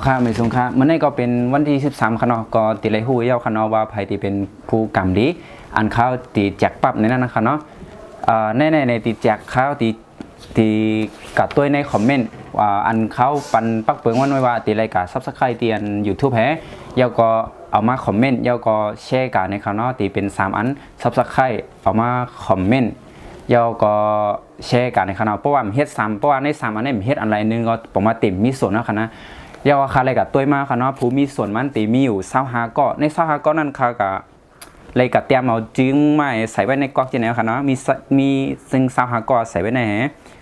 ค่ะไม่สงค่ะมันนี่ก็เป็นวันที่13ค่ะเนาะก็ติเลยฮู้เย้าค่ะเนาะว่าไผที่เป็นผู้กำดีอันเขาตีแจกปั๊บในนั้นนะคะเนาะในตีแจกเขาตีกัดตัวในคอมเมนต์ว่าอันเขาปันปักเปิงวันไว้ว่าตีรายการ Subscribe ตีอัน YouTube แฮเย้าก็เอามาคอมเมนต์เย้าก็แชร์กันในค่ะเนาะตีเป็น3อัน Subscribe เอามาคอมเมนต์เย้าก็แชร์กันในค่ะเนาะเพราะว่าเฮ็ด3เพราะว่าใน3อันนี้เฮ็ดอันไรนึงก็ผมมาติ่มมีส่วนนะค่ะนะยาวคาอะไรกับตัวมาค่ะเนาะผู้มีส่วนมันตีมีอยู่25ก้อนใน25ก้อนนั้นค่ะกับเลยกับเตรียมเอาจึงไม่ใส่ไว้ในก๊อกที่ไหนค่ะเนาะมีซึ่ง25ก้อนใส่ไว้ใน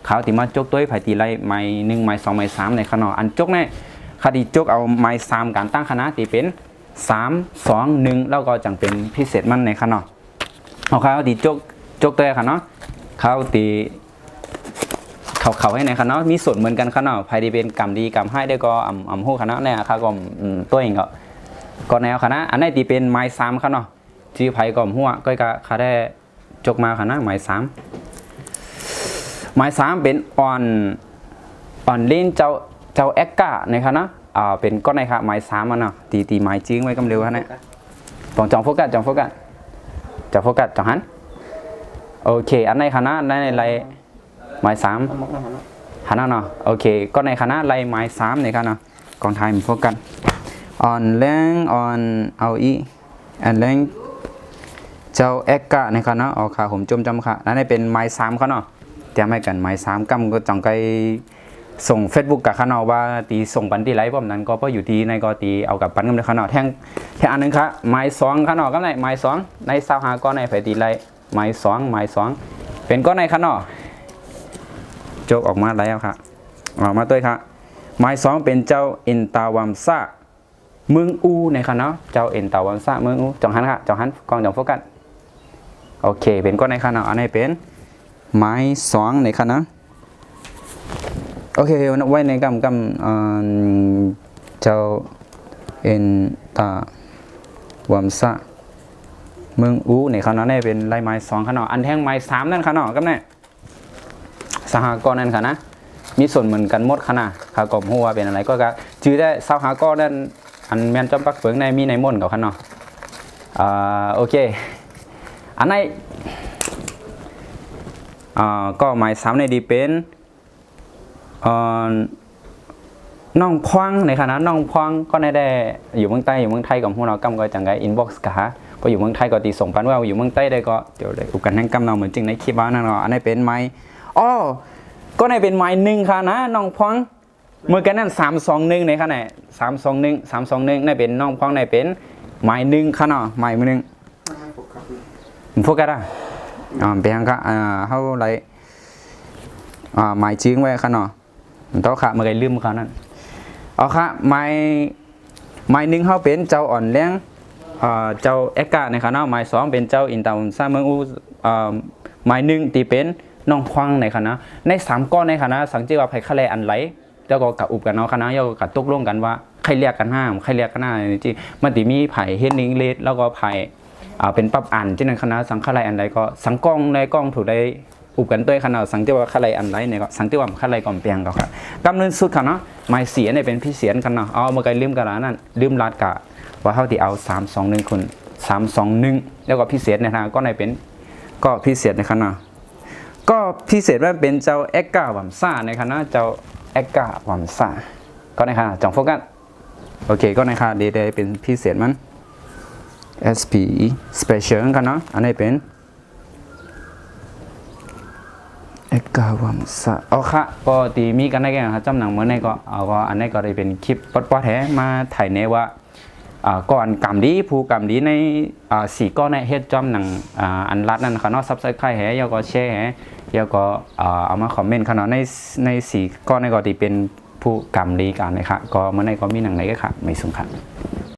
เขาตีมาจกตัวไผ่ตีไรไม้1ไม้2ไม้3ในค่ะเนาะอันจกเนี่ยคดีจกเอาไม้3การตั้งคณะตีเป็น3 2 1แล้วก็จังเป็นพิเศษมันในค่ะเนาะเอาเขาตีจกตัวค่ะเนาะเขาตีเขาให้ในคณะมีส่วนเหมือนกันคณะภายในเป็นกรรมดีกรรมให้ได้ก็หู้คณะเนี่ยค่ะก็ตัวเองก็แนวคณะอันนี้ตีเป็นไม้3คณะที่ไผ่ก็หัวก็ค่ะได้จกมาคณะไม้3เป็นอ่อนเล่นเจ้าเอ็กก้าในคณะเป็นก้อนในค่ะไม้3มันเนาะตีไม้จิ้งไว้กำเร็วคณะจองโฟกัสจังหันโอเคอันในคณะในไรไม้3หันเนาะโอเคก็ในคณะไล่ไม้3ในคณะกองไทยมีโฟกัสอ่อนแรงอ่อนเอาอีอันแรงเจ้าเอ็กกะในคณะเอาขาผมจมจำค่ะนั่นเป็นไม้3เขาเนาะเตรียมให้กันไม้3กำก็จังไกส่ง Facebook กับคณะว่าตีส่งปันตีไลฟ์พร้อมนั้นก็เพราะอยู่ที่ในก็ตีเอากับปันกันในคณะแท่งอันนึงค่ะไม้2คณะก็ในไม้2ใน25ก็ในไฟตีไลไม้2เป็นก็ในคณะโจกออกมาแล้วค่ะออกมาด้วยค่ะไม้2เป็นเจ้าเอ็นตาวัมซาเมืองอูในค่ะเนาะเจ้าเอ็นตาวัมซาเมืองอูจังหันค่ะจังหันกองจังโฟกัสโอเคเป็นก้อนในค่ะเนาะอันนี้เป็นไม้2ในค่ะนะโอเคไว้ในกำเจ้าเอ็นตาวัมซาเมืองอูในค่ะเนาะนี่เป็นลายไม้2ค่ะเนาะอันแท่งไม้3นั่นค่ะเนาะก็เนี่ย25ก้อนนั่นค่ะนะมีส่วนเหมือนกันหมดค่ะนะข้ากบหัวเป็นอะไรก็จื้อได้25ก้อนนั่นอันแมนจอมปักเฟืองในมีในม่นกับค่ะเนาะโอเคอันไหนก็หมาย3ในดีเป็นน้องพวงในค่ะนะน้องพวงก็ได้อยู่เมืองใต้อยู่เมืองไทยกับพวกเรากำก็จังไงอินบ็อกซ์กะพออยู่เมืองไทยก็ตีส่งปันว่าอยู่เมืองใต้ได้ก็เดี๋ยวได้อุกันทั้งกำเราเหมือนจริงในคลิปบ้านนั่นเนาะอันนี้เป็นไม้ก็ในเป็นไม้1ค่ะนะน้องพองเมื่อกันนั่น321ในค่ะไหน321ในเป็นน้องพองในเป็นไม้1ค่ะเนาะไม้มือ1โฟกัสเป็นยังค่ะเขาไรไม้จิ้งไว้ค่ะเนาะต้องค่ะเมื่อไงลืมเขานั่นค่ะไม้1เขาเป็นเจ้าอ่อนเลี้ยงเจ้าเอ็กกะในค่ะเนาะไม้2เป็นเจ้าอินตาอุนซาเมืองอูไม้1ตีเป็นน้องพวงในคณะใน3ก้อนในคณะสังเกตว่าไผ่คะแนนอันไหลแล้วก็กับอุบกันเนาะคณะแล้วก็กับตกลงกันว่าใครเรียกกันห้ามใครเรียกกันหน้าจริงมันตีมีไผ่เฮดนิงเลดแล้วก็ไผ่เป็นปรับอ่านที่ในคณะสังคะแนนอันใดก็สังกล้องในกล้องถูกได้อุบกันด้วยคณะสังเกตว่าคะแนนอันไหลเนี่ยก็สังเกตว่าคะแนนก่อนเปียงก็ค่ะกำเนิดสุดค่ะเนาะไม้เสียเนี่ยเป็นพี่เสียนกันเนาะเมื่อกี้ลืมกันแล้วนั่นลืมลาดกะว่าเขาที่เอา321คน321แล้วก็พี่เสียนในทางก็ในเป็นก็พี่เสียนในคณะก็พิเศษว่าเป็นเจ้าเอ็กกาวัมซ่าในคณะเจ้าเอ็กกาวัมซ่าก็ในคณะจังโฟกัสโอเคก็ในคณะเดย์เป็นพิเศษมัน SP Special กันเนาะอันนี้เป็นเอ็กกาวัมซ่าเอาค่ะก็ตีมีกันได้แก่ครับจำหนังเมื่อในก็ก็อันนี้ก็ได้เป็นคลิปป๊อดแท้มาถ่ายในว่าก่อนกำดีผู้กำดีใน4ก้อนในเฮ็ดจอมหนังอันรัดนั่นค่ะเนาะซับสไครต์แฮแล้วก็แชร์แฮแล้วก็เอามาคอมเมนต์ค่ะเนาะใน4ก้อนในก็ที่เป็นผู้กำดีกันนะครับก็เมื่อในก็มีหนังไหนก็ค่ะไม่สูงค่ะ